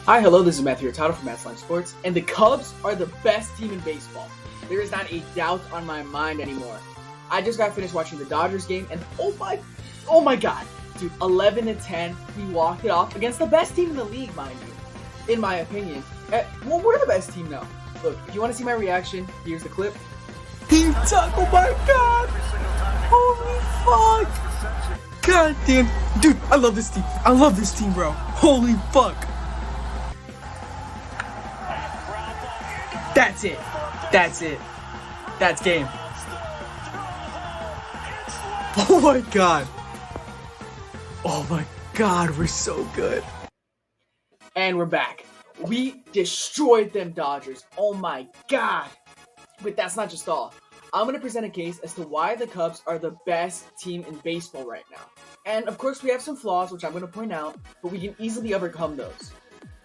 Hi, hello, this is Matthew Hurtado from Matt's Line Sports, and the Cubs are the best team in baseball. There is not a doubt on my mind anymore. I just got finished watching the Dodgers game, and oh my god, dude, 11-10, we walked it off against the best team in the league, mind you, in my opinion. Well, we're the best team now. Look, if you want to see my reaction, here's the clip. Team Tuck, oh my god! Holy fuck! God damn, dude, I love this team. I love this team, bro. Holy fuck! That's it. That's it. That's game. Oh my god. Oh my god, we're so good. And we're back. We destroyed them Dodgers. Oh my god. But that's not just all. I'm going to present a case as to why the Cubs are the best team in baseball right now. And of course we have some flaws, which I'm going to point out, but we can easily overcome those.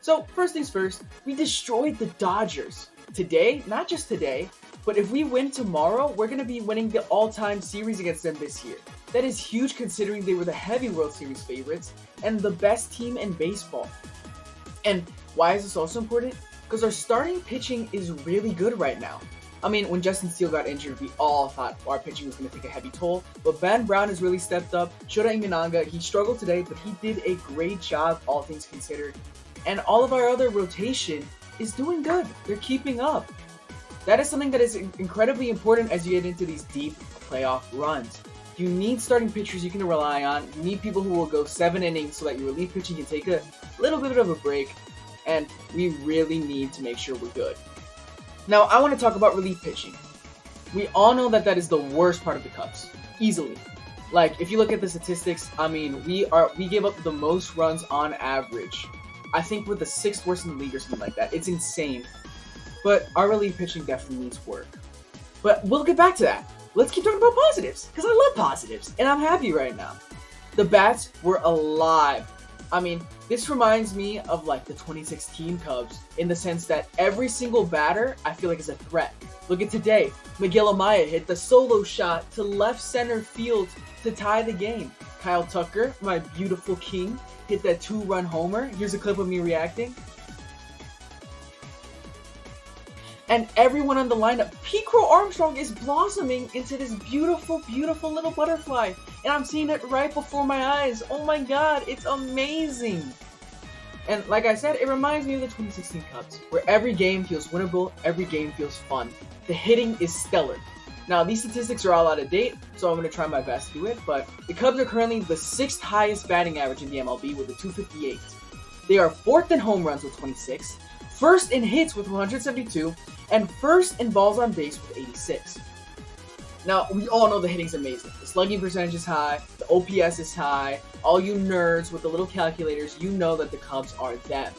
So first things first, we destroyed the Dodgers. Today, not just today, but if we win tomorrow, we're going to be winning the all-time series against them this year. That is huge considering they were the heavy World Series favorites and the best team in baseball. And why is this also important? Because our starting pitching is really good right now. I mean, when Justin Steele got injured, we all thought our pitching was going to take a heavy toll, but Ben Brown has really stepped up. Shota Imanaga, he struggled today, but he did a great job, all things considered. And all of our other rotation is doing good. They're keeping up. That is something that is incredibly important as you get into these deep playoff runs. You need starting pitchers you can rely on. You need people who will go 7 innings so that your relief pitching can take a little bit of a break. And we really need to make sure we're good. Now, I want to talk about relief pitching. We all know that that is the worst part of the Cubs. Easily. Like, if you look at the statistics, I mean, we give up the most runs on average. I think we're the 6th worst in the league or something like that. It's insane. But our relief pitching definitely needs work. But we'll get back to that. Let's keep talking about positives, because I love positives, and I'm happy right now. The bats were alive. I mean, this reminds me of like the 2016 Cubs in the sense that every single batter I feel like is a threat. Look at today. Miguel Amaya hit the solo shot to left center field to tie the game. Kyle Tucker, my beautiful king, hit that 2-run homer. Here's a clip of me reacting. And everyone on the lineup, Pete Crow Armstrong is blossoming into this beautiful, beautiful little butterfly. And I'm seeing it right before my eyes. Oh my god, it's amazing. And like I said, it reminds me of the 2016 Cubs, where every game feels winnable, every game feels fun. The hitting is stellar. Now, these statistics are all out of date, so I'm going to try my best to do it, but the Cubs are currently the 6th highest batting average in the MLB with a 258. They are 4th in home runs with 26, 1st in hits with 172, and 1st in balls on base with 86. Now, we all know the hitting's amazing. The slugging percentage is high, the OPS is high. All you nerds with the little calculators, you know that the Cubs are them.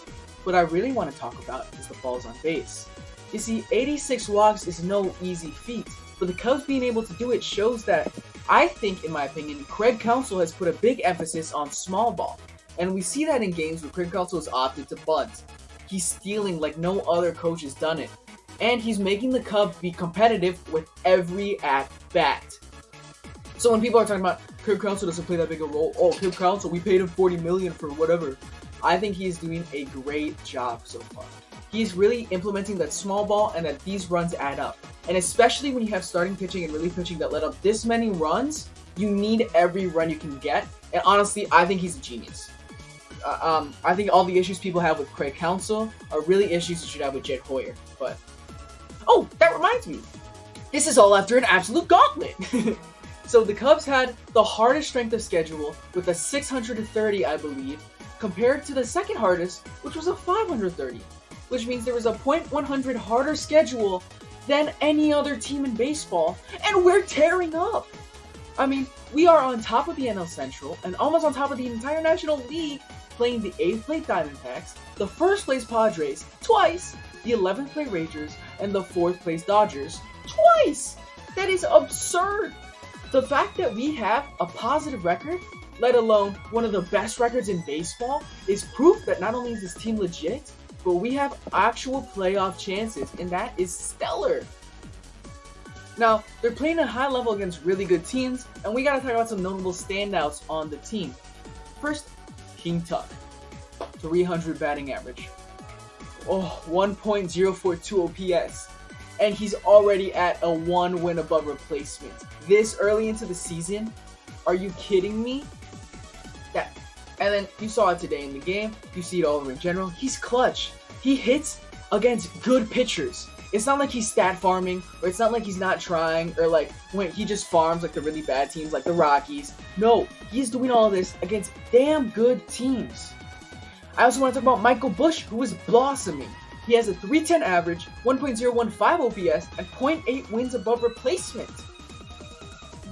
What I really want to talk about is the balls on base. You see, 86 walks is no easy feat. But the Cubs being able to do it shows that, I think, in my opinion, Craig Counsell has put a big emphasis on small ball. And we see that in games where Craig Counsell has opted to bunt. He's stealing like no other coach has done it. And he's making the Cubs be competitive with every at-bat. So when people are talking about Craig Counsell doesn't play that big a role, oh, Craig Counsell, we paid him $40 million for whatever. I think he's doing a great job so far. He's really implementing that small ball and that these runs add up. And especially when you have starting pitching and relief pitching that let up this many runs, you need every run you can get. And honestly, I think he's a genius. I think all the issues people have with Craig Counsell are really issues you should have with Jed Hoyer. But, oh, that reminds me. This is all after an absolute gauntlet. So the Cubs had the hardest strength of schedule with a 630, I believe, compared to the second hardest, which was a 530. Which means there was a .100 harder schedule than any other team in baseball, and we're tearing up. I mean, we are on top of the NL Central, and almost on top of the entire National League, playing the 8th place Diamondbacks, the 1st place Padres, twice, the 11th place Rangers, and the 4th place Dodgers, twice! That is absurd! The fact that we have a positive record, let alone one of the best records in baseball, is proof that not only is this team legit, but we have actual playoff chances, and that is stellar. Now, they're playing at a high level against really good teams, and we gotta talk about some notable standouts on the team. First, King Tuck, 300 batting average. 1.042 OPS. And he's already at a 1 win above replacement. This early into the season? Are you kidding me? That, and then you saw it today in the game. You see it all over in general. He's clutch. He hits against good pitchers. It's not like he's stat farming, or it's not like he's not trying, or like when he just farms like the really bad teams like the Rockies. No, he's doing all this against damn good teams. I also want to talk about Michael Busch, who is blossoming. He has a 310 average, 1.015 OPS, and 0.8 wins above replacement.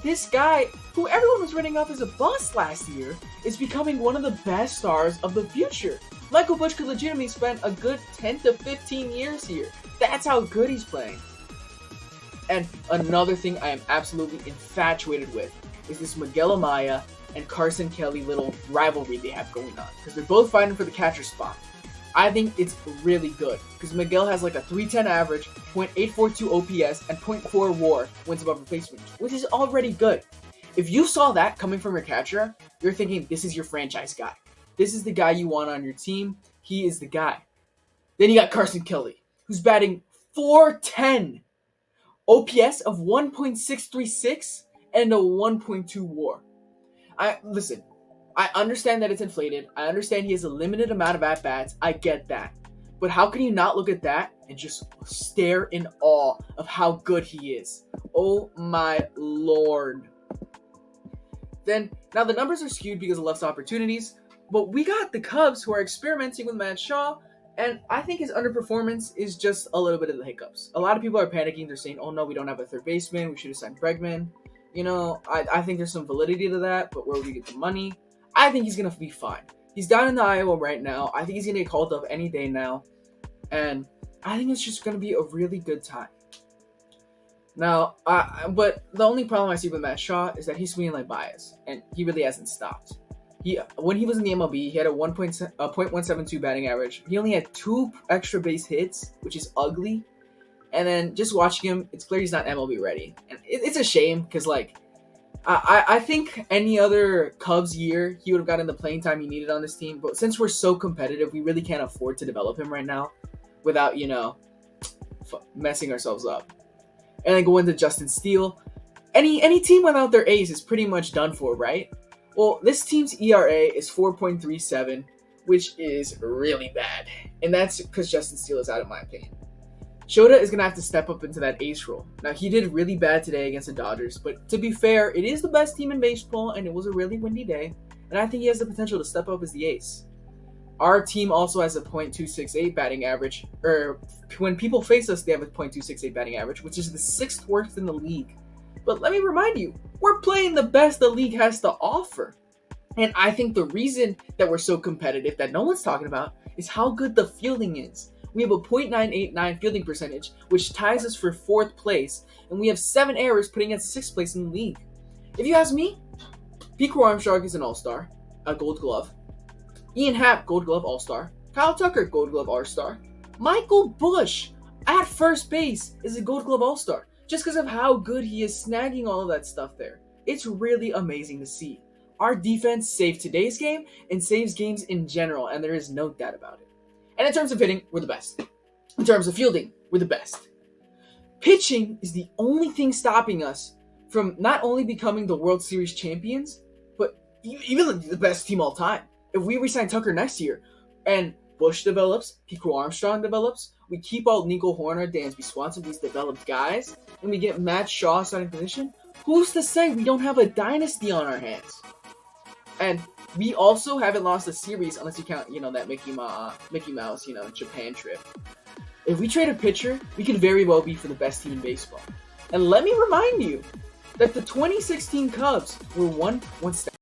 This guy, who everyone was writing off as a bust last year, is becoming one of the best stars of the future. Michael Busch could legitimately spend a good 10 to 15 years here. That's how good he's playing. And another thing I am absolutely infatuated with is this Miguel Amaya and Carson Kelly little rivalry they have going on, because they're both fighting for the catcher spot. I think it's really good because Miguel has like a 310 average, 0.842 OPS, and 0.4 WAR wins above replacement, which is already good. If you saw that coming from your catcher, you're thinking this is your franchise guy. This is the guy you want on your team. He is the guy. Then you got Carson Kelly, who's batting 410, OPS of 1.636, and a 1.2 WAR. Listen, I understand that it's inflated. I understand he has a limited amount of at-bats. I get that. But how can you not look at that and just stare in awe of how good he is? Oh my lord. Then, now the numbers are skewed because of less opportunities, but we got the Cubs who are experimenting with Matt Shaw, and I think his underperformance is just a little bit of the hiccups. A lot of people are panicking. They're saying, oh no, we don't have a third baseman. We should have signed Bregman. You know, I think there's some validity to that, but where would we get the money? I think he's going to be fine. He's down in the Iowa right now. I think he's going to get called up any day now. And I think it's just going to be a really good time. Now, but the only problem I see with Matt Shaw is that he's swinging like Baez. And he really hasn't stopped. When he was in the MLB, he had a 0.172 batting average. He only had 2 extra base hits, which is ugly. And then just watching him, it's clear he's not MLB ready. And it's a shame because, like, I think any other Cubs year, he would have gotten the playing time he needed on this team. But since we're so competitive, we really can't afford to develop him right now without, messing ourselves up. And then go into Justin Steele. Any team without their ace is pretty much done for, right? Well, this team's ERA is 4.37, which is really bad. And that's because Justin Steele is out, in my opinion. Shota is going to have to step up into that ace role. Now, he did really bad today against the Dodgers, but to be fair, it is the best team in baseball, and it was a really windy day, and I think he has the potential to step up as the ace. Our team also has a .268 batting average, or when people face us, they have a .268 batting average, which is the 6th worst in the league. But let me remind you, we're playing the best the league has to offer. And I think the reason that we're so competitive that no one's talking about is how good the fielding is. We have a .989 fielding percentage, which ties us for 4th place, and we have 7 errors, putting us 6th place in the league. If you ask me, Pico Armstrong is an all-star, a Gold Glove. Ian Happ, Gold Glove All-Star. Kyle Tucker, Gold Glove All-Star. Michael Busch at first base is a Gold Glove All-Star, just because of how good he is snagging all of that stuff there. It's really amazing to see. Our defense saved today's game and saves games in general, and there is no doubt about it. And in terms of hitting, we're the best. In terms of fielding, we're the best. Pitching is the only thing stopping us from not only becoming the World Series champions, but even the best team all time. If we resign Tucker next year, and Busch develops, Pico Armstrong develops, we keep out Nico Horner, Dansby Swanson, these developed guys, and we get Matt Shaw starting position, who's to say we don't have a dynasty on our hands? And we also haven't lost a series unless you count, that Mickey Mouse, Japan trip. If we trade a pitcher, we could very well be for the best team in baseball. And let me remind you that the 2016 Cubs were one step